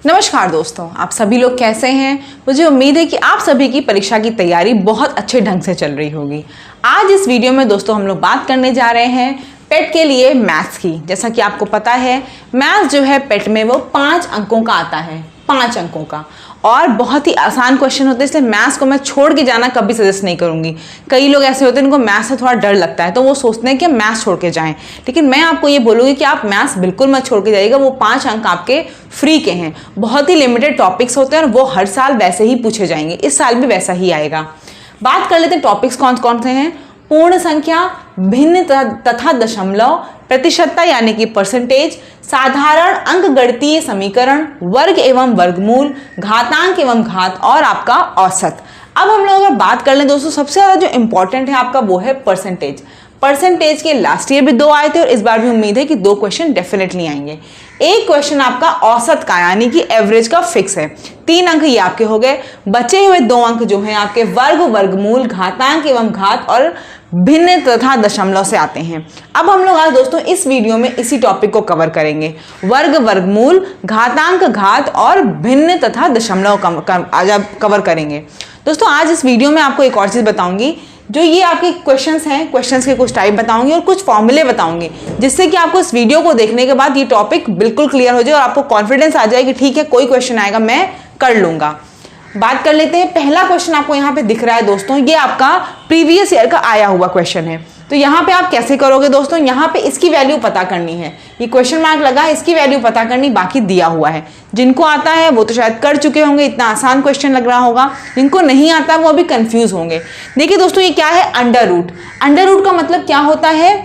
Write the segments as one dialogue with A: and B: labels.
A: नमस्कार दोस्तों, आप सभी लोग कैसे हैं। मुझे उम्मीद है कि आप सभी की परीक्षा की तैयारी बहुत अच्छे ढंग से चल रही होगी। आज इस वीडियो में दोस्तों हम लोग बात करने जा रहे हैं पेट के लिए मैथ्स की। जैसा कि आपको पता है मैथ्स जो है पेट में वो 5 अंकों का आता है, 5 अंकों का, और बहुत ही आसान क्वेश्चन होते हैं, इसलिए मैथ्स को मैं छोड़ के जाना कभी सजेस्ट नहीं करूंगी। कई लोग ऐसे होते हैं इनको मैथ्स से थोड़ा डर लगता है तो वो सोचते हैं कि मैथ्स छोड़ के जाएं, लेकिन मैं आपको ये बोलूँगी कि आप मैथ्स बिल्कुल मत छोड़ के जाइएगा। वो 5 अंक आपके फ्री के हैं, बहुत ही लिमिटेड टॉपिक्स होते हैं और वो हर साल वैसे ही पूछे जाएंगे। इस साल भी वैसा ही आएगा। बात कर लेते हैं टॉपिक्स कौन कौन से हैं। पूर्ण संख्या, भिन्न तथा दशमलव, प्रतिशतता यानी कि परसेंटेज, साधारण अंकगणितीय समीकरण, वर्ग एवं वर्गमूल, घातांक एवं घात और आपका औसत। अब हम लोग अगर बात कर लें दोस्तों, सबसे ज्यादा जो इंपॉर्टेंट है आपका वो है परसेंटेज। परसेंटेज के लास्ट ईयर भी 2 आए थे और इस बार भी उम्मीद है कि 2 क्वेश्चन डेफिनेटली आएंगे। एक क्वेश्चन आपका औसत का यानी कि एवरेज का फिक्स है। 3 अंक ये आपके हो गए। बचे हुए 2 अंक जो हैं आपके वर्ग, वर्गमूल, घातांक एवं घात और भिन्न तथा दशमलव से आते हैं। अब हम लोग आज दोस्तों इस वीडियो में इसी टॉपिक को कवर करेंगे। वर्ग, वर्गमूल, घातांक, घात और भिन्न तथा दशमलव आज आप कवर करेंगे। दोस्तों आज इस वीडियो में आपको एक और चीज बताऊंगी, जो ये आपके क्वेश्चंस हैं, क्वेश्चंस के कुछ टाइप बताऊंगी और कुछ फॉर्मूले बताऊंगी, जिससे कि आपको इस वीडियो को देखने के बाद ये टॉपिक बिल्कुल क्लियर हो जाए और आपको कॉन्फिडेंस आ जाए कि ठीक है कोई क्वेश्चन आएगा मैं कर लूंगा। बात कर लेते हैं। पहला क्वेश्चन आपको यहाँ पे दिख रहा है दोस्तों, ये आपका प्रीवियस ईयर का आया हुआ क्वेश्चन है। तो यहाँ पे आप कैसे करोगे दोस्तों, यहाँ पे इसकी वैल्यू पता करनी है। ये क्वेश्चन मार्क लगा है, इसकी वैल्यू पता करनी, बाकी दिया हुआ है। जिनको आता है वो तो शायद कर चुके होंगे, इतना आसान क्वेश्चन लग रहा होगा। जिनको नहीं आता वो अभी कंफ्यूज होंगे। देखिए दोस्तों ये क्या है, अंडर रूट। अंडर रूट का मतलब क्या होता है,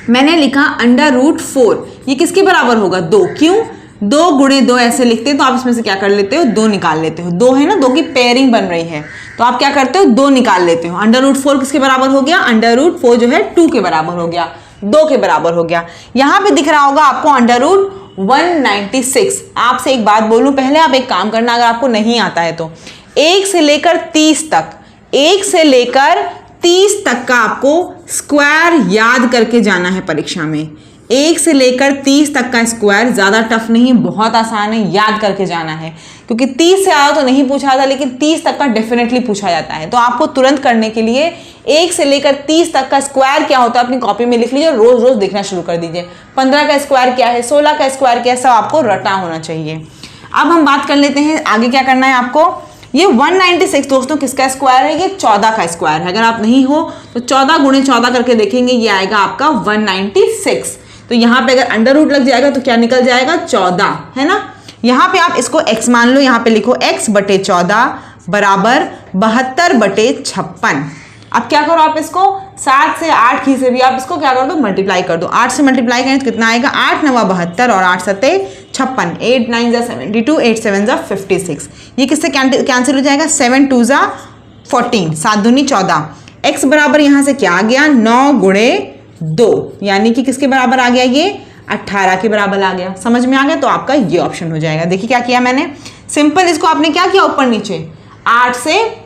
A: मैंने लिखा अंडर रूट 4। ये किसके बराबर होगा, 2। क्यों, 2 गुणे 2 ऐसे लिखते हैं तो आप इसमें से क्या कर लेते हो, 2 निकाल लेते हो। 2 है ना, 2 की पेयरिंग बन रही है तो आप क्या करते हो, 2 निकाल लेते हो। अंडर रूट 4 किसके बराबर हो गया, अंडर रूट 4 जो है 2 के बराबर हो गया, 2 के बराबर हो गया। यहां पे दिख रहा होगा आपको अंडर रूट 196। आपसे एक बात बोलूं, पहले आप एक काम करना, अगर आपको नहीं आता है तो 1 से लेकर 30 तक, 1 से लेकर 30 तक का आपको स्क्वायर याद करके जाना है परीक्षा में। 1 से लेकर 30 तक का स्क्वायर ज्यादा टफ नहीं, बहुत आसान है, याद करके जाना है। क्योंकि 30 से आया तो नहीं पूछा था, लेकिन 30 तक का डेफिनेटली पूछा जाता है। तो आपको तुरंत करने के लिए 1 से लेकर 30 तक का स्क्वायर क्या होता है अपनी कॉपी में लिख लीजिए और रोज रोज देखना शुरू कर दीजिए। 15 का स्क्वायर क्या है, 16 का स्क्वायर क्या है, सब आपको रटा होना चाहिए। अब हम बात कर लेते हैं आगे क्या करना है आपको। ये 196 दोस्तों किसका स्क्वायर है, ये 14 का स्क्वायर है। अगर आप नहीं हो तो 14 गुणे 14 करके देखेंगे, ये आएगा आपका 196। तो यहाँ पे अगर अंडर रूट लग जाएगा तो क्या निकल जाएगा, 14, है ना। यहाँ पे आप इसको x मान लो, यहाँ पे लिखो x बटे 14 बराबर 72 बटे 56। अब क्या करो आप इसको 7 से 8 की से भी आप इसको क्या कर दो, मल्टीप्लाई कर दो। 8 से मल्टीप्लाई करें तो कितना आएगा, 8 9 72 और 8 7 56, 8 9 72, 8 7 56। ये किससे कैंसिल हो जाएगा, 7 2 14, 7 दूनी 14। x बराबर यहाँ से क्या आ गया, 9 गुणे 2, यानी कि किसके बराबर आ गया, ये 18 के बराबर आ गया। समझ में आ गया, तो आपका ये ऑप्शन हो जाएगा। देखिए क्या किया मैंने, सिंपल इसको आपने क्या किया, ऊपर नीचे 8 से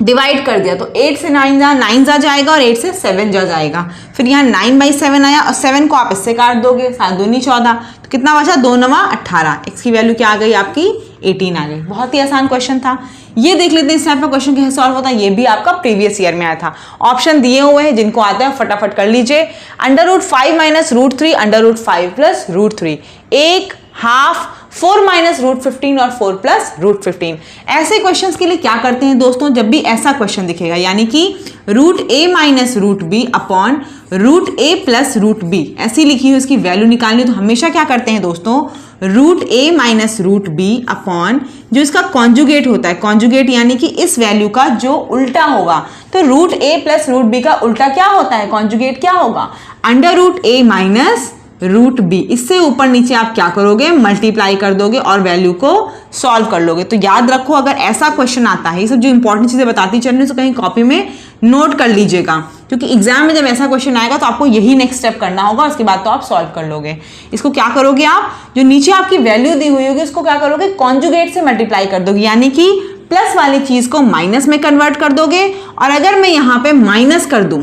A: डिवाइड कर दिया तो 8 से 9 जा जाएगा और 8 से 7 जा जाएगा। फिर यहाँ 9/7 आया और 7 को आप इससे काट दोगे, 7 दूनी 14, तो कितना बचा, 2 9 18। x की वैल्यू क्या आ गई आपकी, 18 आ गई। बहुत ही आसान क्वेश्चन था। ये देख लेते हैं इस टाइप का क्वेश्चन कैसे सॉल्व होता है। ये भी आपका प्रीवियस ईयर में आया था। ऑप्शन दिए हुए हैं, जिनको आता है फटाफट कर लीजिए। Under root 5 minus root 3, under root 5 plus root 3, 1 half, 4 minus root 15 और 4 प्लस रूट 15। ऐसे क्वेश्चंस के लिए क्या करते हैं दोस्तों, जब भी ऐसा क्वेश्चन दिखेगा यानी कि root a minus root B upon root a plus root B, ऐसी लिखी हुई इसकी वैल्यू निकालनी, तो हमेशा क्या करते हैं दोस्तों, root a minus root B upon जो इसका कॉन्जुगेट होता है, कॉन्जुगेट यानी कि इस वैल्यू का जो उल्टा होगा। तो root a plus root B का उल्टा क्या होता है, कॉन्जुगेट क्या होगा, under root a minus root B. इससे ऊपर नीचे आप क्या करोगे, मल्टीप्लाई कर दोगे और वैल्यू को सॉल्व कर लोगे। तो याद रखो, अगर ऐसा क्वेश्चन आता है, ये सब जो इंपॉर्टेंट चीजें बताती चल रही है, तो कहीं कॉपी में नोट कर लीजिएगा, क्योंकि एग्जाम में जब ऐसा क्वेश्चन आएगा तो आपको यही नेक्स्ट स्टेप करना होगा। उसके बाद तो आप सॉल्व कर लोगे। इसको क्या करोगे आप, जो नीचे आपकी वैल्यू दी हुई होगी उसको क्या करोगे, कॉन्जुगेट से मल्टीप्लाई कर दोगे, यानी कि प्लस वाली चीज को माइनस में कन्वर्ट कर दोगे। और अगर मैं यहाँ पे माइनस कर दूं,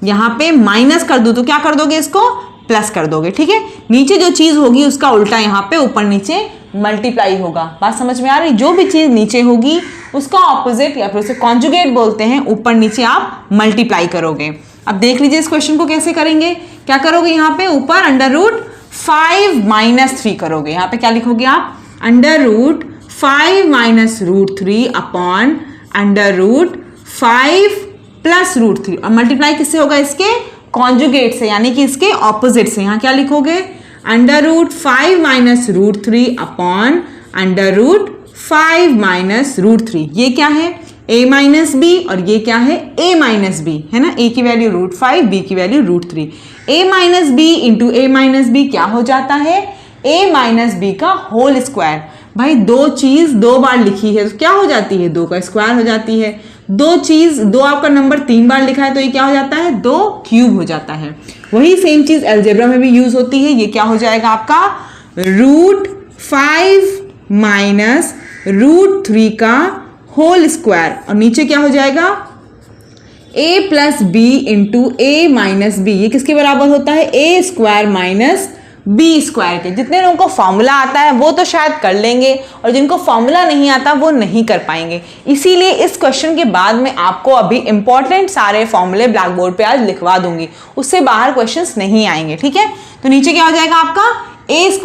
A: यहाँ पे माइनस कर दूं, तो क्या कर दोगे, इसको प्लस कर दोगे। ठीक है, नीचे जो चीज होगी उसका उल्टा यहाँ पे ऊपर नीचे मल्टीप्लाई होगा। बात समझ में आ रही? जो भी चीज़ नीचे होगी उसका ऑपोजिट या फिर उसे कॉन्जुगेट बोलते हैं, ऊपर नीचे आप मल्टीप्लाई करोगे। अब देख लीजिए इस क्वेश्चन को कैसे करेंगे। क्या करोगे यहाँ पे ऊपर √5 - 3 करोगे। यहाँ पे क्या लिखोगे आप? √5 - √3 अपॉन √5 + √3 और मल्टीप्लाई किससे होगा? इसके कॉन्जुगेट से, यानी कि इसके ऑपोजिट से। यहाँ क्या लिखोगे? √5 - √3 अपॉन √5 - √3। ये क्या है? a - b और ये क्या है? a - b है ना। a की वैल्यू √5, b की value √3। a - b into a - b क्या हो जाता है? a - b का होल स्क्वायर। भाई दो चीज दो बार लिखी है तो क्या हो जाती है? 2 का स्क्वायर हो जाती है। दो आपका नंबर 3 बार लिखा है तो ये क्या हो जाता है? 2 क्यूब हो जाता है। वही सेम चीज अलजेब्रा में भी यूज होती है। ये क्या हो जाएगा आपका? √5 - √3 का होल स्क्वायर और नीचे क्या हो जाएगा? a + b into a - b। ये किसके बराबर होता है? a² - b² के। जितने लोगों को फॉर्मूला आता है वो तो शायद कर लेंगे और जिनको फॉर्मूला नहीं आता वो नहीं कर पाएंगे। इसीलिए इस क्वेश्चन के बाद में आपको अभी इंपॉर्टेंट सारे फॉर्मूले ब्लैक बोर्ड पे आज लिखवा दूंगी, उससे बाहर क्वेश्चंस नहीं आएंगे। ठीक है, तो नीचे क्या हो जाएगा आपका? a² -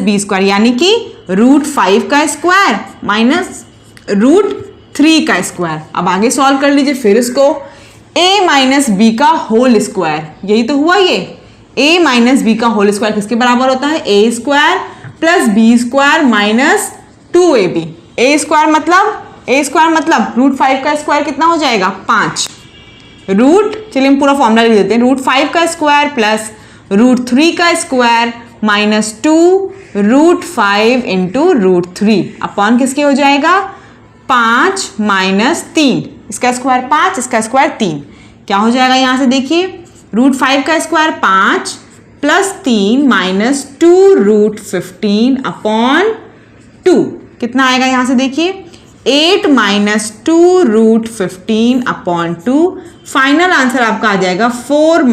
A: b² यानी कि √5 का स्क्वायर माइनस √3 का स्क्वायर। अब आगे सॉल्व कर लीजिए फिर इसको। a - b का होल स्क्वायर, यही तो हुआ ये। a - b का होल स्क्वायर किसके बराबर होता है? a² + b² minus 2ab। a² मतलब √5 का स्क्वायर कितना हो जाएगा? 5। चलिए हम पूरा फॉर्मूला लिख देते हैं। √5 का स्क्वायर प्लस √3 का स्क्वायर माइनस 2 √5 इंटू √3 अपॉन किसके हो जाएगा? 5 - 3। इसका स्क्वायर 5, इसका स्क्वायर 3। क्या हो जाएगा यहां से देखिए? √5 का स्क्वायर 5 प्लस 3 माइनस 2 √15 अपॉन 2। कितना आएगा यहां से देखिए? 8 - 2 √15 अपॉन 2। फाइनल आंसर आपका आ जाएगा 4 -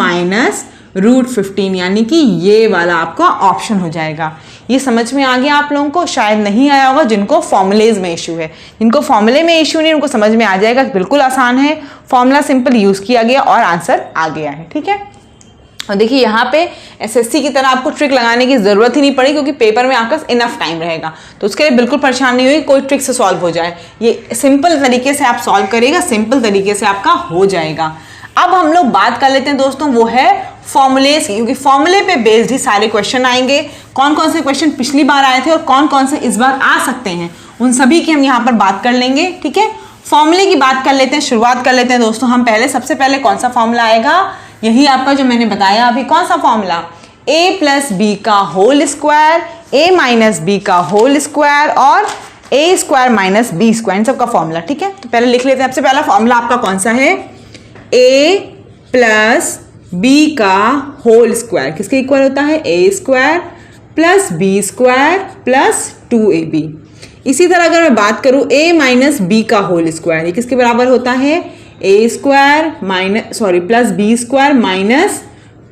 A: √15, यानी कि ये वाला आपका ऑप्शन हो जाएगा। ये समझ में आ गया आप लोगों को? शायद नहीं आया होगा जिनको फॉर्मूलेज में इशू है। जिनको फॉर्मूले में इशू नहीं उनको समझ में आ जाएगा। बिल्कुल आसान है, फॉर्मूला सिंपल यूज किया गया और आंसर आ गया है। ठीक है, और देखिए यहाँ पे एसएससी की तरह आपको ट्रिक लगाने की जरूरत ही नहीं पड़ी क्योंकि पेपर में आपका इनफ टाइम रहेगा, तो उसके लिए बिल्कुल परेशान नहीं हुई कोई ट्रिक से सॉल्व हो जाए। ये सिंपल तरीके से आप सॉल्व करिएगा, सिंपल तरीके से आपका हो जाएगा। अब हम लोग बात कर लेते हैं दोस्तों, वो है फॉर्मूलेज की, क्योंकि फॉर्मूले पे बेस्ड ही सारे क्वेश्चन आएंगे। कौन कौन से क्वेश्चन पिछली बार आए थे और कौन कौन से इस बार आ सकते हैं उन सभी की हम यहाँ पर बात कर लेंगे। ठीक है, फॉर्मूले की बात कर लेते हैं, शुरुआत कर लेते हैं दोस्तों हम। सबसे पहले कौन सा फॉर्मूला आएगा? यही आपका जो मैंने बताया अभी। कौन सा फॉर्मूला? a + b का होल स्क्वायर, a - b का होल स्क्वायर और a² - b², इन सबका फॉर्मूला। ठीक है, तो पहले लिख लेते हैं। सबसे पहला फॉर्मूला आपका कौन सा है? a + b का होल स्क्वायर किसके इक्वल होता है? a² + b² + 2ab। इसी तरह अगर मैं बात करूं a - b का होल स्क्वायर, ये किसके बराबर होता है? a² + b² minus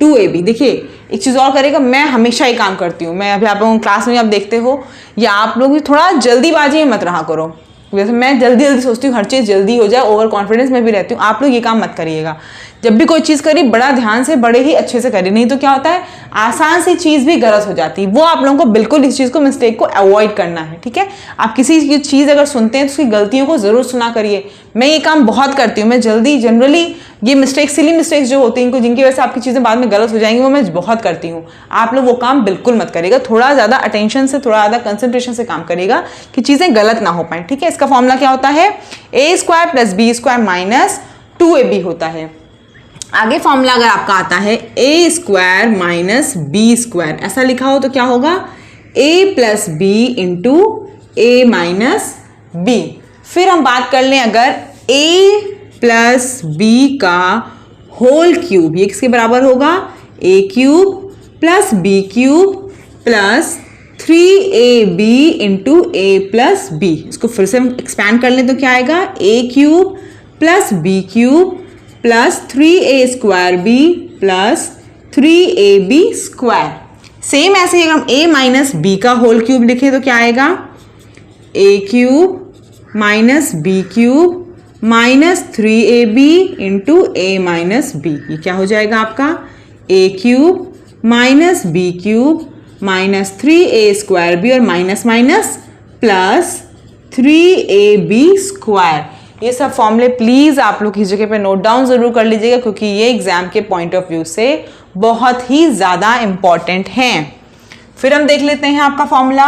A: 2ab। देखिए एक चीज़ और करेगा, मैं हमेशा ही काम करती हूँ। मैं अभी आप लोगों क्लास में आप देखते हो, या आप लोग भी थोड़ा जल्दीबाजी में मत रहा करो। वैसे मैं जल्दी सोचती हूँ हर चीज़ जल्दी हो जाए, ओवर कॉन्फिडेंस में भी रहती हूँ। आप लोग ये काम मत करिएगा। जब भी कोई चीज़ करी बड़ा ध्यान से, बड़े ही अच्छे से करी, नहीं तो क्या होता है आसान सी चीज़ भी गलत हो जाती है। वो आप लोगों को बिल्कुल इस चीज़ को, मिस्टेक को अवॉइड करना है। ठीक है, आप किसी चीज़ अगर सुनते हैं तो उसकी गलतियों को ज़रूर सुना करिए। मैं ये काम बहुत करती हूँ। मैं जल्दी जनरली ये मिस्टेक्स, सिली मिस्टेक्स जो होती हैं इनको, जिनकी वजह से आपकी चीज़ें बाद में गलत हो जाएंगी, वो मैं बहुत करती हूँ। आप लोग वो काम बिल्कुल मत करिएगा। थोड़ा ज़्यादा अटेंशन से, थोड़ा ज़्यादा कंसंट्रेशन से काम करिएगा कि चीज़ें गलत ना हो पाए। ठीक है, इसका फॉर्मूला क्या होता है? a² + b² माइनस 2ab होता है। आगे फॉर्मूला अगर आपका आता है a² - b², ऐसा लिखा हो तो क्या होगा? a + b into a - b। फिर हम बात कर लें अगर a + b का होल क्यूब, ये किसके बराबर होगा? a³ + b³ + 3ab into a + b। इसको फिर से एक्सपैंड कर लें तो क्या आएगा? a³ + b³ + 3a² b + 3ab²। Same ऐसे ही अगर हम a माइनस बी का होल क्यूब लिखें तो क्या आएगा, a cube minus B cube minus 3ab into a minus B. ये क्या हो जाएगा आपका, a cube minus B cube minus 3a square B और minus minus plus 3ab square. ये सब फॉर्मूले प्लीज आप लोग इस जगह पे नोट डाउन जरूर कर लीजिएगा, क्योंकि ये एग्जाम के पॉइंट ऑफ व्यू से बहुत ही ज्यादा इंपॉर्टेंट हैं। फिर हम देख लेते हैं आपका formula,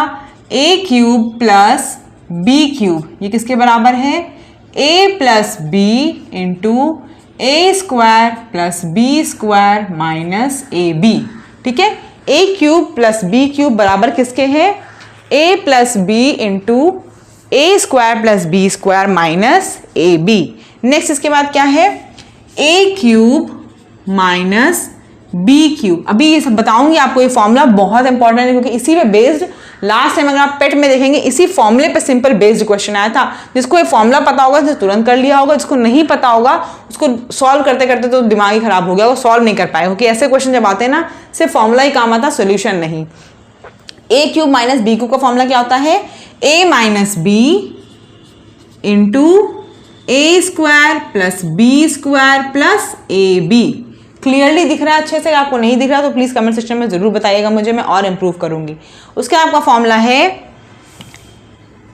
A: a cube plus B cube, ये किसके बराबर है, a plus B into A square plus B square minus A B. ठीक है, a cube plus B cube बराबर किसके है, a plus B into A square plus B square minus A B. Next इसके बाद क्या है, a cube minus B cube. अभी ये सब बताऊंगी आपको, ये फॉर्मूला बहुत इंपॉर्टेंट है क्योंकि इसी पे बेस्ड लास्ट टाइम अगर आप पेट में देखेंगे इसी फॉर्मूले पे सिंपल बेस्ड क्वेश्चन आया था। जिसको ये फॉर्मूला पता होगा तो तुरंत कर लिया होगा, जिसको नहीं पता होगा उसको सॉल्व करते करते तो दिमाग ही खराब हो गया, वो सॉल्व नहीं कर पाए, क्योंकि ऐसे क्वेश्चन जब आते हैं ना सिर्फ फॉर्मूला ही काम आता, सोल्यूशन नहीं। A cube minus B cube का फॉर्मूला क्या होता है, A minus B into A square plus B square plus A B. Clearly दिख रहा है अच्छे से, आपको नहीं दिख रहा तो प्लीज कमेंट सेक्शन में जरूर बताइएगा मुझे, मैं और इम्प्रूव करूंगी। उसके आपका फॉर्मूला है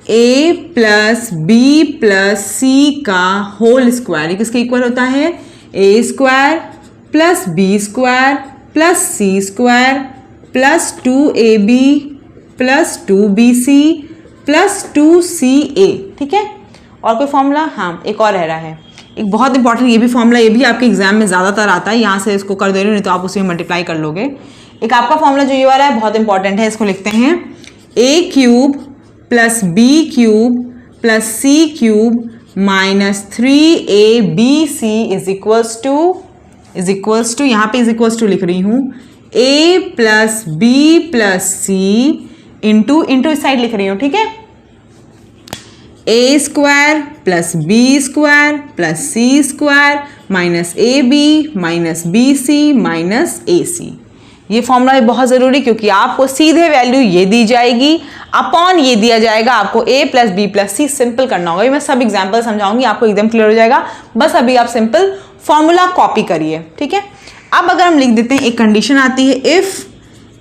A: a plus B plus C का होल स्क्वायर, किसके इक्वल होता है, A square plus B square plus C square plus 2ab plus 2bc plus 2ca। ठीक है, और कोई फॉर्मूला, हाँ एक और रह रहा है, एक बहुत इंपॉर्टेंट ये भी फॉर्मूला, ये भी आपके एग्जाम में ज़्यादातर आता है, यहाँ से इसको कर दे रहे हो नहीं तो आप उसी में मल्टीप्लाई कर लोगे। एक आपका फॉर्मूला जो ये वाला है बहुत इंपॉर्टेंट है, इसको लिखते हैं a cube plus B cube plus C cube minus 3abc is equals to यहाँ पे इज इक्वल्स टू लिख रही हूँ a plus B plus C into इस साइड लिख रही हूँ। ठीक है, A square plus B square plus C square minus A B minus B C minus A C. ये फॉर्मूला है बहुत ज़रूरी, क्योंकि आपको सीधे वैल्यू ये दी जाएगी अपॉन ये दिया जाएगा, आपको a plus B plus C simple करना होगा। मैं सब एग्जाम्पल समझाऊंगी, आपको एकदम क्लियर हो जाएगा, बस अभी आप सिंपल फॉर्मूला कॉपी करिए। ठीक है, अब अगर हम लिख देते हैं, एक कंडीशन आती है, if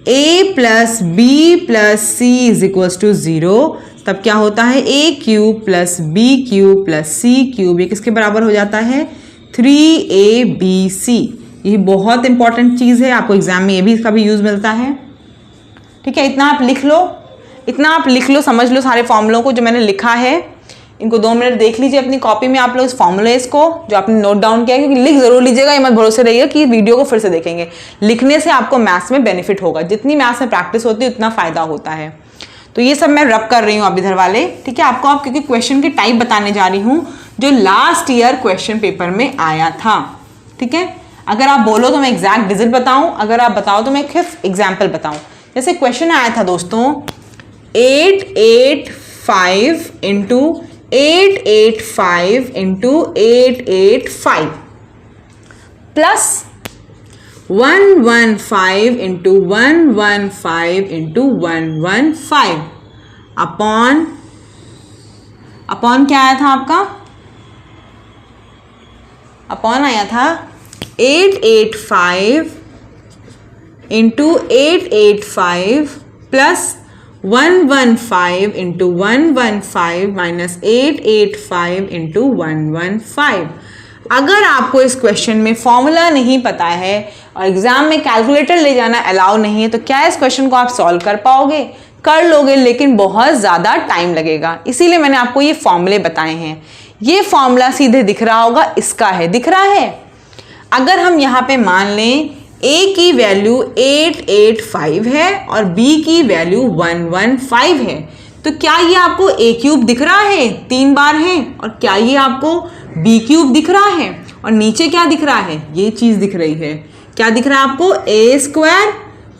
A: a plus B plus C is equals to 0, तब क्या होता है, a cube plus B cube plus C cube, ये किसके बराबर हो जाता है, 3abc। ये बहुत इंपॉर्टेंट चीज़ है, आपको एग्जाम में ये भी इसका भी यूज़ मिलता है। ठीक है, इतना आप लिख लो, समझ लो सारे फॉर्मूलों को जो मैंने लिखा है, इनको 2 मिनट देख लीजिए अपनी कॉपी में आप लोग, इस फॉर्मूलेस को जो आपने नोट डाउन किया है, क्योंकि लिख जरूर लीजिएगा, ये मत भरोसे रहिएगा कि वीडियो को फिर से देखेंगे। लिखने से आपको मैथ्स में बेनिफिट होगा, जितनी मैथ्स में प्रैक्टिस होती है उतना फायदा होता है। तो ये सब मैं रब कर रही हूँ अब इधर वाले। ठीक है, आपको आप क्योंकि क्वेश्चन की टाइप बताने जा रही हूँ जो लास्ट ईयर क्वेश्चन पेपर में आया था। ठीक है, अगर आप बोलो तो मैं एग्जैक्ट डिजिट बताऊं, अगर आप बताओ तो मैं सिर्फ एग्जाम्पल बताऊं। जैसे क्वेश्चन आया था दोस्तों 885 into 885 into 885 plus 115 into 115 into 115 upon क्या आया था आपका, अपॉन आया था 885 into 885 plus 115 into 115 minus 885 into 115। अगर आपको इस क्वेश्चन में फॉर्मूला नहीं पता है और एग्जाम में कैलकुलेटर ले जाना अलाउ नहीं है, तो क्या इस क्वेश्चन को आप सॉल्व कर पाओगे, कर लोगे, लेकिन बहुत ज़्यादा टाइम लगेगा। इसीलिए मैंने आपको ये फॉर्मूले बताए हैं। ये फॉर्मूला सीधे दिख रहा होगा, इसका है, दिख रहा है। अगर हम यहाँ पे मान लें a की वैल्यू 885 है और b की वैल्यू 115 है, तो क्या ये आपको a क्यूब दिख रहा है, 3 बार है, और क्या ये आपको b क्यूब दिख रहा है, और नीचे क्या दिख रहा है, ये चीज़ दिख रही है। क्या दिख रहा है आपको, a स्क्वायर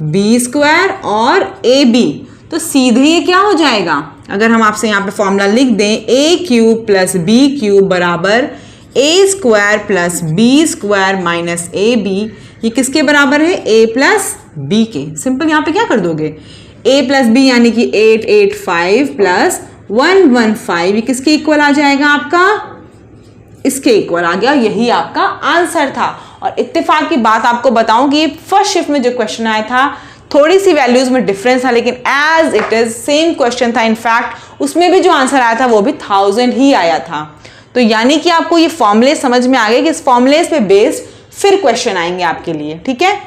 A: b स्क्वायर और ab। तो सीधे ये क्या हो जाएगा, अगर हम आपसे यहाँ पे फॉर्मूला लिख दें, a cube plus b cube बराबर a square plus b square minus ab, ये किसके बराबर है? a प्लस बी के। सिंपल यहाँ पे क्या कर दोगे? a प्लस बी यानी कि 885 प्लस 115, ये किसके इक्वल आ जाएगा आपका? इसके इक्वल आ गया। यही आपका आंसर था। और इत्तेफाक की बात आपको बताऊं कि फर्स्ट शिफ्ट में जो क्वेश्चन आया था थोड़ी सी वैल्यूज में डिफरेंस था, लेकिन as it is same question था। इनफैक्ट उसमें भी जो आंसर आया था वो भी 1000 ही आया था। तो यानी कि आपको ये फॉर्मूले समझ में आ गए कि इस फॉर्मूले पे बेस्ड फिर क्वेश्चन आएंगे आपके लिए। ठीक है,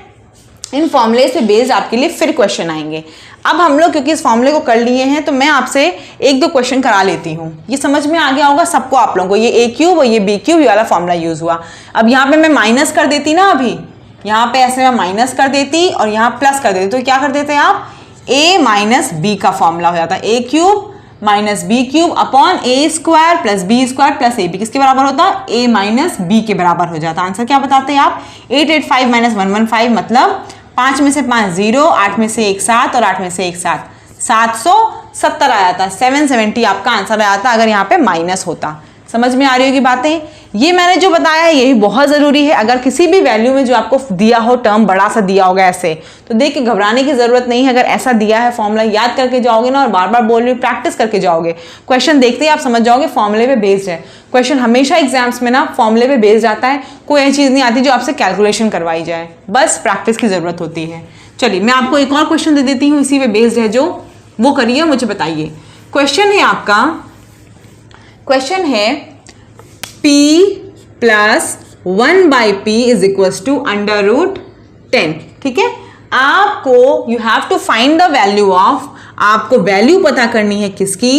A: इन फॉर्मूले से बेस्ड आपके लिए फिर क्वेश्चन आएंगे। अब हम लोग क्योंकि इस फॉर्मूले को कर लिए हैं तो मैं आपसे एक दो क्वेश्चन करा लेती हूँ। ये समझ में आ गया होगा सबको, आप लोगों को। ये a क्यूब और ये b क्यूब वाला फॉर्मूला यूज हुआ। अब यहाँ पे मैं माइनस कर देती ना, अभी यहाँ पे ऐसे मैं माइनस कर देती और यहाँ प्लस कर देती, तो क्या कर देते हैं आप? a माइनस बी का फॉर्मूला हो जाता है a cube minus B cube upon a square plus B square plus ab। किसके बराबर होता है? a माइनस बी के बराबर हो जाता है। आंसर क्या बताते हैं आप? 885 माइनस 115 मतलब 5 में से 5 0, 8 में से 1 7 और 8 में से 1 7, 770 आया था। 770 आपका आंसर आया था अगर यहाँ पे माइनस होता। समझ में आ रही होगी बातें? ये मैंने जो बताया है यही बहुत ज़रूरी है। अगर किसी भी वैल्यू में जो आपको दिया हो टर्म बड़ा सा दिया होगा ऐसे, तो देख के घबराने की ज़रूरत नहीं है। अगर ऐसा दिया है फॉर्मूला याद करके जाओगे ना, और बार बार बोल रही हूँ प्रैक्टिस करके जाओगे, क्वेश्चन देखते ही आप समझ जाओगे फॉर्मूले पे बेस्ड है। क्वेश्चन हमेशा एग्जाम्स में ना फॉर्मूले पे बेस्ड आता है। कोई ऐसी चीज़ नहीं आती जो आपसे कैलकुलेशन करवाई जाए, बस प्रैक्टिस की ज़रूरत होती है। चलिए मैं आपको एक और क्वेश्चन दे देती हूँ, इसी पे बेस्ड है जो, वो करिए मुझे बताइए। क्वेश्चन है आपका, क्वेश्चन है p plus 1/p is equal to under root 10। ठीक है, आपको you have to find the value of, आपको वैल्यू पता करनी है किसकी?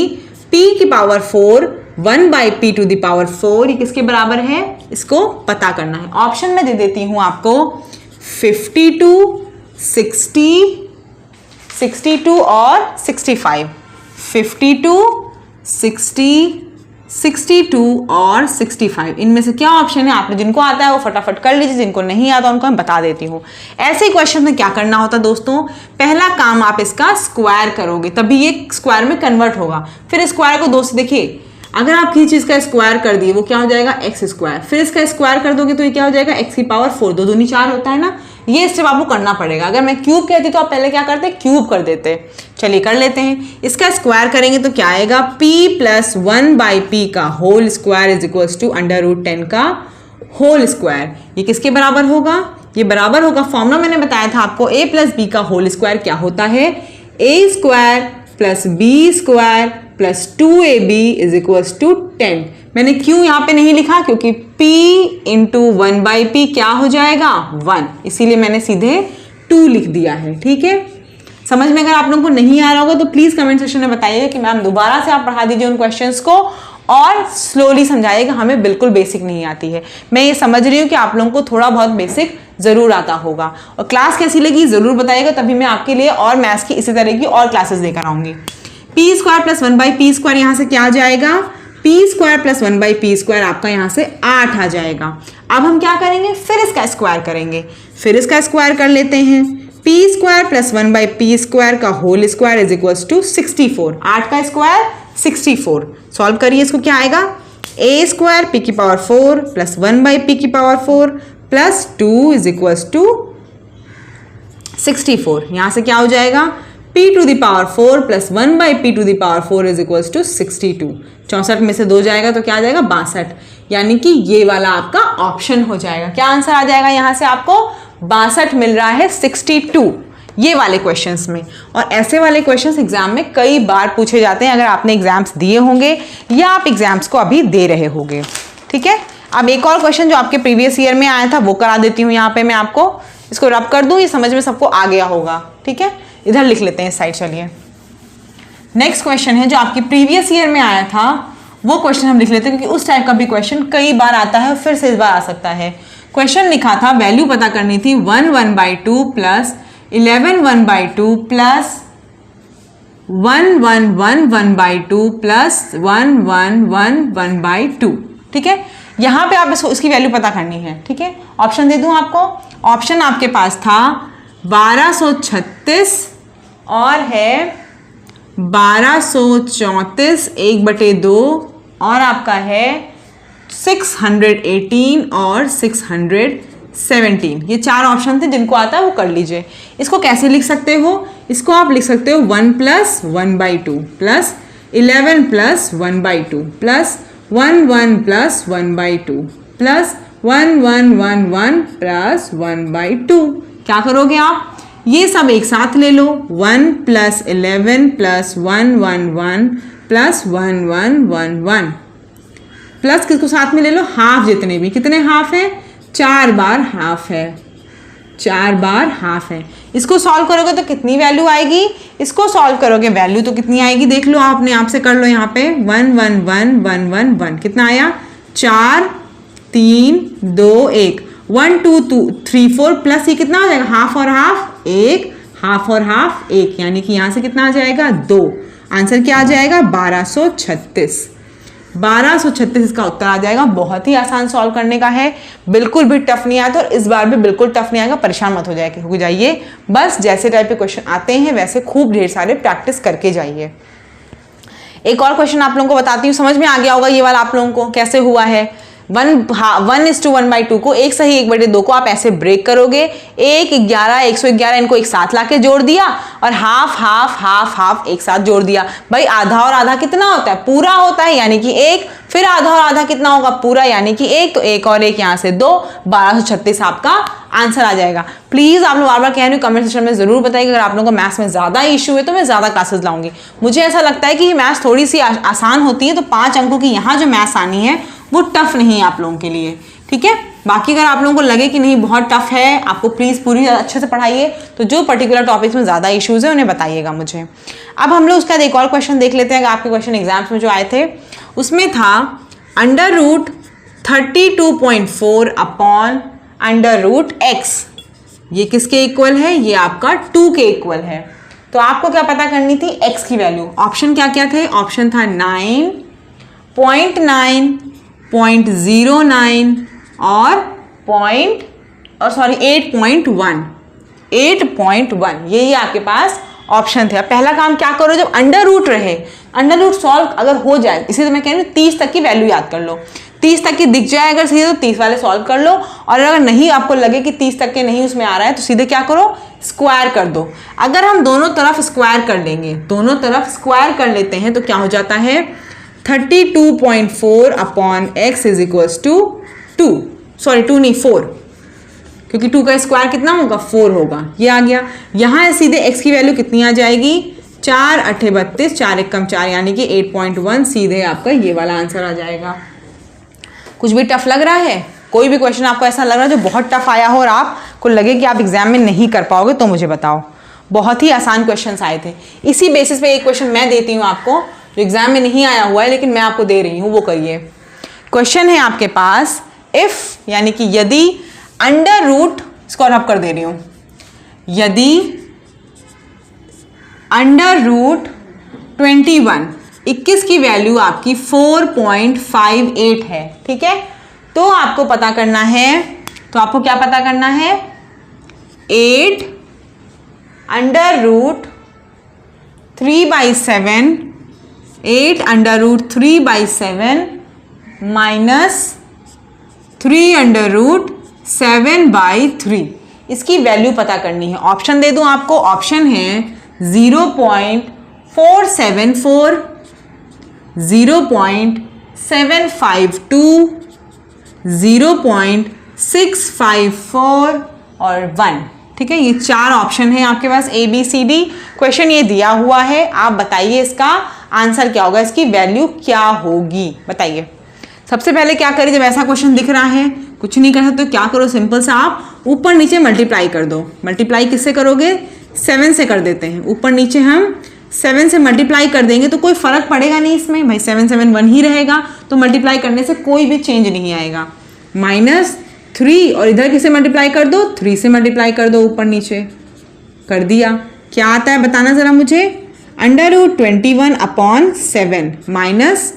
A: p की power 4 1/p to the power 4, ये किसके बराबर है? इसको पता करना है। ऑप्शन में दे देती हूं आपको 52, 60, 62 और 65। 52, 60, 62 और 65, इनमें से क्या ऑप्शन है? आपने जिनको आता है वो फटाफट कर लीजिए, जिनको नहीं आता उनको मैं बता देती हूँ। ऐसे क्वेश्चन में क्या करना होता है दोस्तों? पहला काम आप इसका स्क्वायर करोगे तभी ये स्क्वायर में कन्वर्ट होगा। फिर स्क्वायर को दो से देखिए, अगर आप किसी चीज का स्क्वायर कर दिए वो क्या हो जाएगा? X square. फिर इसका स्क्वायर कर दोगे तो ये क्या हो जाएगा? एक्स की पावर 4, 2 दूनी 4 होता है ना। ये स्टेप आपको करना पड़ेगा। अगर मैं क्यूब कहती तो आप पहले क्या करते? क्यूब कर देते। चलिए कर लेते हैं। इसका स्क्वायर करेंगे तो क्या आएगा? p प्लस 1/p का whole square is equal to under root 10 का होल स्क्वायर। ये किसके बराबर होगा? ये बराबर होगा, फॉर्मूला मैंने बताया था आपको, a प्लस बी का होल स्क्वायर क्या होता है? a square plus B square plus 2ab is equal to 10। मैंने क्यों यहाँ पे नहीं लिखा? क्योंकि p इंटू 1/p क्या हो जाएगा? 1, इसीलिए मैंने सीधे 2 लिख दिया है। ठीक है, समझ में अगर आप लोगों को नहीं आ रहा होगा तो प्लीज कमेंट सेक्शन में बताइए कि मैम दोबारा से आप पढ़ा दीजिए उन क्वेश्चंस को और स्लोली समझाइएगा। हमें बिल्कुल बेसिक नहीं आती है। मैं ये समझ रही हूँ कि आप लोगों को थोड़ा बहुत बेसिक जरूर आता होगा। और क्लास कैसी लगी जरूर बताइएगा, तभी मैं आपके लिए और मैथ्स की इसी तरह की और क्लासेस लेकर आऊंगी। p square plus 1/p square यहाँ से क्या आ जाएगा? p square plus 1/p square आपका यहाँ से 8 आ जाएगा। अब हम क्या करेंगे? फिर इसका स्क्वायर करेंगे। फिर इसका स्क्वायर कर लेते हैं। p square plus 1/p square का whole square is equal to 64। 8 का स्क्वायर 64। सॉल्व करिए, इसको क्या आएगा? a स्क्वायर p की पावर 4 प्लस 1/p की power 4 plus 2 is equal to 64। यहाँ से क्या हो जाएगा? p to the power 4 plus 1/p to the power 4 is equal to 62। 64 में से 2 जाएगा तो क्या आ जाएगा? 62। यानी कि ये वाला आपका ऑप्शन हो जाएगा। क्या आंसर आ जाएगा? यहाँ से आपको 62 मिल रहा है 62 ये वाले क्वेश्चंस में। और ऐसे वाले क्वेश्चंस एग्जाम में कई बार पूछे जाते हैं, अगर आपने एग्जाम्स दिए होंगे या आप एग्जाम्स को अभी दे रहे होंगे। ठीक है, अब एक और क्वेश्चन जो आपके प्रीवियस ईयर में आया था वो करा देती हूँ। यहाँ पे मैं आपको इसको रब कर दूँ, ये समझ में सबको आ गया होगा। ठीक है, इधर लिख लेते हैं इस साइड। चलिए नेक्स्ट क्वेश्चन है जो आपकी प्रीवियस ईयर में आया था, वो क्वेश्चन हम लिख लेते हैं क्योंकि उस टाइप का भी क्वेश्चन कई बार आता है, फिर से इस बार आ सकता है। क्वेश्चन लिखा था, वैल्यू पता करनी थी 1 1/2 प्लस 11 1/2 प्लस 1 1 1 1/2 प्लस 1 1 1 1/2। ठीक है, यहाँ पे आप इसकी वैल्यू पता करनी है। ठीक है, ऑप्शन दे दूं आपको। ऑप्शन आपके पास था 1236 और है 1234 1/2 और आपका है 618 और 610। 17। ये 4 ऑप्शन थे, जिनको आता है वो कर लीजिए। इसको कैसे लिख सकते हो? इसको आप लिख सकते हो 1 + 1/2 प्लस 11 + 1/2 प्लस 1 1 + 1/2 प्लस 1 1 1 1 प्लस 1/2। क्या करोगे आप? ये सब एक साथ ले लो, 1 + 11 + 1 1 1 प्लस 1 1 1 1 प्लस किसको साथ में ले लो? हाफ जितने भी। कितने हाफ है? 4 बार हाफ है, 4 बार हाफ है। इसको सॉल्व करोगे तो कितनी वैल्यू आएगी? इसको सॉल्व करोगे वैल्यू तो कितनी आएगी? देख लो, आपने आपसे कर लो। यहाँ पे 1 1 1 1 1 1 कितना आया? 4 3 2 1 1 2 2 3 4 प्लस ये कितना हो जाएगा? हाफ और हाफ 1, हाफ और हाफ 1, यानी कि यहाँ से कितना आ जाएगा? 2। आंसर क्या आ जाएगा? 1236। 1236 इसका उत्तर आ जाएगा। बहुत ही आसान सॉल्व करने का है, बिल्कुल भी टफ नहीं आता, और इस बार भी बिल्कुल टफ नहीं आएगा। परेशान मत हो जाइए, बस जैसे टाइप के क्वेश्चन आते हैं वैसे खूब ढेर सारे प्रैक्टिस करके जाइए। एक और क्वेश्चन आप लोगों को बताती हूँ, समझ में आ गया होगा ये वाला आप लोगों को कैसे हुआ है। 1:1/2 को 1 सही 1/2 को आप ऐसे ब्रेक करोगे। 1 11 111 इनको एक साथ लाके जोड़ दिया, और हाफ हाफ हाफ हाफ एक साथ जोड़ दिया। भाई आधा और आधा कितना होता है? पूरा होता है, यानी कि 1। फिर आधा और आधा कितना होगा? पूरा, यानी कि 1। तो 1 और 1 यहाँ से 2, 1236 आपका आंसर आ जाएगा। प्लीज आप लोग बार बार कह रही हूँ, कमेंट सेक्शन में जरूर बताइए। अगर आप लोगों को मैथ्स में ज्यादा इशू है तो मैं ज्यादा क्लासेस लाऊंगी। मुझे ऐसा लगता है कि मैथ्स थोड़ी सी आसान होती है, तो 5 अंकों की यहाँ जो मैथ्स आनी है वो टफ नहीं है आप लोगों के लिए, ठीक है। बाकी अगर आप लोगों को लगे कि नहीं बहुत टफ है, आपको प्लीज पूरी अच्छे से पढ़ाइए, तो जो पर्टिकुलर टॉपिक्स में ज्यादा इश्यूज है उन्हें बताइएगा मुझे। अब हम लोग उसका एक और क्वेश्चन देख लेते हैं। आपके क्वेश्चन एग्जाम्स में जो आए थे उसमें था √32.4/√x। ये किसके इक्वल है? ये आपका 2 के इक्वल है। तो आपको क्या पता करनी थी? x की वैल्यू। ऑप्शन क्या क्या थे? ऑप्शन था 9, 0.9, 0.09 और 8.1। 8.1 ये आपके पास ऑप्शन थे। अब पहला काम क्या करो, जब अंडर रूट रहे, अंडर रूट सॉल्व अगर हो जाए, इसी तो मैं कह रही हूँ 30 तक की वैल्यू याद कर लो। 30 तक की दिख जाए अगर सीधे, तो 30 वाले सॉल्व कर लो। और अगर नहीं आपको लगे कि 30 तक के नहीं उसमें आ रहा है, तो सीधे क्या करो? स्क्वायर कर दो। अगर हम दोनों तरफ स्क्वायर कर लेंगे, दोनों तरफ स्क्वायर कर लेते हैं, तो क्या हो जाता है? 32.4/x इज इक्वल्स टू 2 नहीं 4, क्योंकि 2 का स्क्वायर कितना होगा? 4 होगा। ये आ गया। यहाँ सीधे x की वैल्यू कितनी आ जाएगी? 4 8 32, 4 1 कम 4, यानी कि 8.1 सीधे आपका ये वाला आंसर आ जाएगा। कुछ भी टफ लग रहा है? कोई भी क्वेश्चन आपको ऐसा लग रहा है जो बहुत टफ आया हो और आपको लगे कि आप एग्जाम में नहीं कर पाओगे, तो मुझे बताओ। बहुत ही आसान क्वेश्चन आए थे। इसी बेसिस पे एक क्वेश्चन मैं देती हूँ आपको जो एग्जाम में नहीं आया हुआ है, लेकिन मैं आपको दे रही हूँ, वो करिए। क्वेश्चन है आपके पास, इफ यानी कि यदि अंडर रूट, इसको रब कर दे रही हूँ, यदि अंडर रूट 21 की वैल्यू आपकी 4.58 है, ठीक है। तो आपको पता करना है, तो आपको क्या पता करना है? 8 under root 3/7, 8 under root 3/7 minus 3 under root 7/3, इसकी वैल्यू पता करनी है। ऑप्शन दे दूं आपको, ऑप्शन है 0.474, 0.752, 0.654 और 1, ठीक है। ये 4 ऑप्शन है आपके पास, ABCD। क्वेश्चन ये दिया हुआ है, आप बताइए इसका आंसर क्या होगा, इसकी वैल्यू क्या होगी, बताइए। सबसे पहले क्या करिए, जब ऐसा क्वेश्चन दिख रहा है, कुछ नहीं कर सकते तो क्या करो, सिंपल सा आप ऊपर नीचे मल्टीप्लाई कर दो। मल्टीप्लाई किससे करोगे? 7 से कर देते हैं। ऊपर नीचे हम 7 से मल्टीप्लाई कर देंगे तो कोई फर्क पड़ेगा नहीं इसमें, भाई 7 7 1 ही रहेगा, तो मल्टीप्लाई करने से कोई भी चेंज नहीं आएगा। -3 और इधर किसे मल्टीप्लाई कर दो? 3 से मल्टीप्लाई कर दो, ऊपर नीचे कर दिया। क्या आता है बताना जरा मुझे? √21/7 माइनस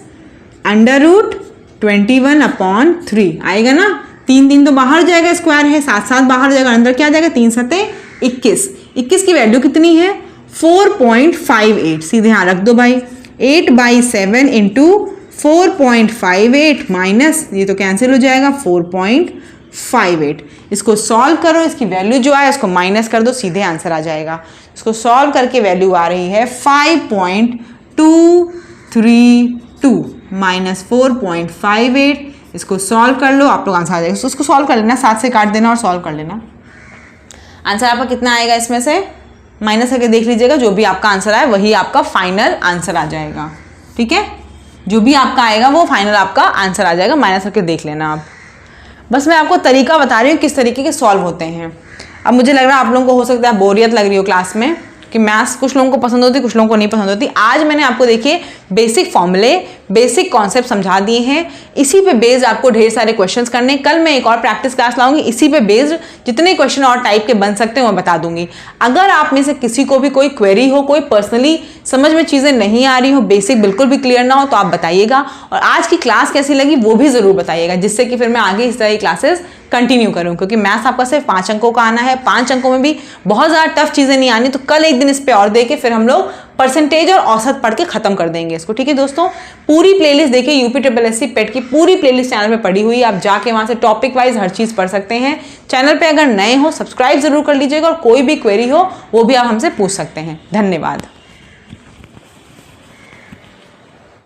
A: √21/3 आएगा ना। 3 3 तो बाहर जाएगा, स्क्वायर है, 7 7 बाहर जाएगा, अंदर क्या जाएगा? 3 7 21। 21 की वैल्यू कितनी है? 4.58, सीधे यहाँ रख दो भाई। 8/7 इंटू 4.58 माइनस, ये तो कैंसिल हो जाएगा, 4.58 5.58। इसको सॉल्व करो, इसकी वैल्यू जो आए उसको माइनस कर दो, सीधे आंसर आ जाएगा। इसको सॉल्व करके वैल्यू आ रही है 5.232 माइनस 4.58। इसको सॉल्व कर लो, आप लोग आंसर आ जाएगा। उसको सॉल्व कर लेना, 7 से काट देना और सॉल्व कर लेना। आंसर आपका कितना आएगा, इसमें से माइनस करके देख लीजिएगा। जो भी आपका आंसर आए वही आपका फाइनल आंसर आ जाएगा। ठीक है, जो भी आपका आएगा वो फाइनल आपका आंसर आ जाएगा। माइनस करके देख लेना आप। बस मैं आपको तरीका बता रही हूँ किस तरीके के सॉल्व होते हैं। अब मुझे लग रहा है आप लोगों को हो सकता है बोरियत लग रही हो क्लास में कि मैथ्स कुछ लोगों को पसंद होती, कुछ लोगों को नहीं पसंद होती। आज मैंने आपको देखिए बेसिक फॉर्मूले, बेसिक कॉन्सेप्ट समझा दिए हैं। इसी पे बेस्ड आपको ढेर सारे क्वेश्चंस करने। कल मैं एक और प्रैक्टिस क्लास लाऊंगी, इसी पे बेस्ड जितने क्वेश्चन और टाइप के बन सकते हैं मैं बता दूंगी। अगर आप में से किसी को भी कोई क्वेरी हो, कोई पर्सनली समझ में चीज़ें नहीं आ रही हो, बेसिक बिल्कुल भी क्लियर ना हो, तो आप बताइएगा। और आज की क्लास कैसी लगी वो भी ज़रूर बताइएगा, जिससे कि फिर मैं आगे इस तरह की क्लासेस कंटिन्यू करूं। क्योंकि मैथ्स आपका सिर्फ 5 अंकों का आना है, 5 अंकों में भी बहुत ज़्यादा टफ चीज़ें नहीं आनी। तो कल एक दिन इस पे और देके फिर हम लोग परसेंटेज और औसत पढ़ के खत्म कर देंगे इसको। ठीक है दोस्तों, पूरी प्लेलिस्ट देखिए, यूपीएससी पेट की पूरी प्लेलिस्ट चैनल पे पड़ी हुई है। आप जाके वहां से टॉपिक वाइज हर चीज़ पढ़ सकते हैं। चैनल पे अगर नए हो सब्सक्राइब जरूर कर लीजिएगा, और कोई भी क्वेरी हो वो भी आप हमसे पूछ सकते हैं। धन्यवाद।